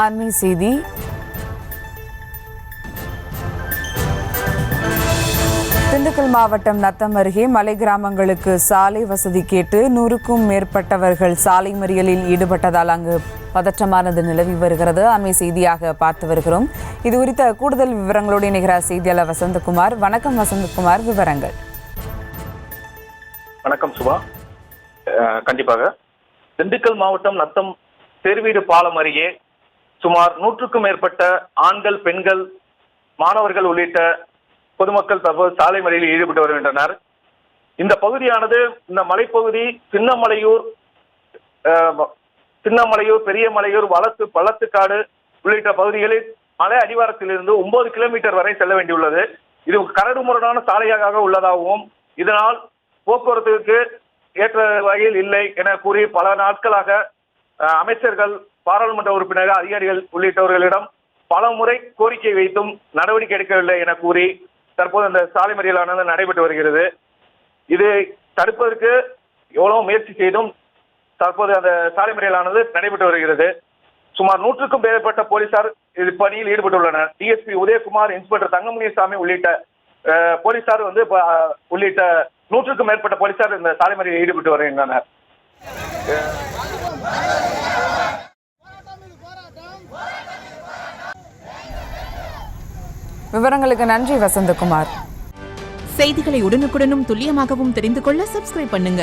அண்மை செய்தி. திண்டுக்கல் மாவட்டம் நத்தம் அருகே மலை கிராமங்களுக்கு சாலை வசதி கேட்டு 100க்கும் மேற்பட்டவர்கள் சாலை மறியலில் ஈடுபட்டதால் அங்கு பதற்றமானது நிலவி வருகிறது. அண்மை செய்தியாக பார்த்து வருகிறோம். இது குறித்த கூடுதல் விவரங்களோடு இணைகிறார் செய்தியாளர் வசந்தகுமார். வணக்கம் வசந்தகுமார், விவரங்கள். வணக்கம் சுபா. கண்டிப்பாக திண்டுக்கல் மாவட்டம் நத்தம் தேர்வீடு பாலம் அருகே சுமார் 100க்கும் மேற்பட்ட ஆண்கள், பெண்கள், மாணவர்கள் உள்ளிட்ட பொதுமக்கள் தற்போது சாலை மறியலில் ஈடுபட்டு வருகின்றனர். இந்த பகுதியானது இந்த மலைப்பகுதி சின்னமலையூர், பெரிய மலையூர், பள்ளத்துக்காடு உள்ளிட்ட பகுதிகளில் மலை அடிவாரத்திலிருந்து 9 கிலோமீட்டர் வரை செல்ல வேண்டியுள்ளது. இது கரடுமுரடான சாலையாக உள்ளதாகவும் இதனால் போக்குவரத்துக்கு ஏற்ற வகையில் இல்லை என கூறி பல நாட்களாக அமைச்சர்கள், பாராளுமன்ற உறுப்பினர்கள், அதிகாரிகள் உள்ளிட்டவர்களிடம் பல முறை கோரிக்கை வைத்தும் நடவடிக்கை எடுக்கவில்லை என கூறி தற்போது அந்த சாலை மறியலானது நடைபெற்று வருகிறது. இது தடுப்பதற்கு எவ்வளவு முயற்சி செய்தும் தற்போது அந்த சாலை மறியலானது நடைபெற்று வருகிறது. சுமார் 100க்கும் மேற்பட்ட போலீசார் இது பணியில் ஈடுபட்டுள்ளனர். டிஎஸ்பி உதயகுமார், இன்ஸ்பெக்டர் தங்கமுனிசாமி உள்ளிட்ட போலீசார் உள்ளிட்ட 100க்கும் மேற்பட்ட போலீசார் இந்த சாலை மறியலில் ஈடுபட்டு வருகின்றனர். விவரங்களுக்கு நன்றி வசந்தகுமார். செய்திகளை உடனுக்குடனும் துல்லியமாகவும் தெரிந்து கொள்ள சப்ஸ்கிரைப் பண்ணுங்க.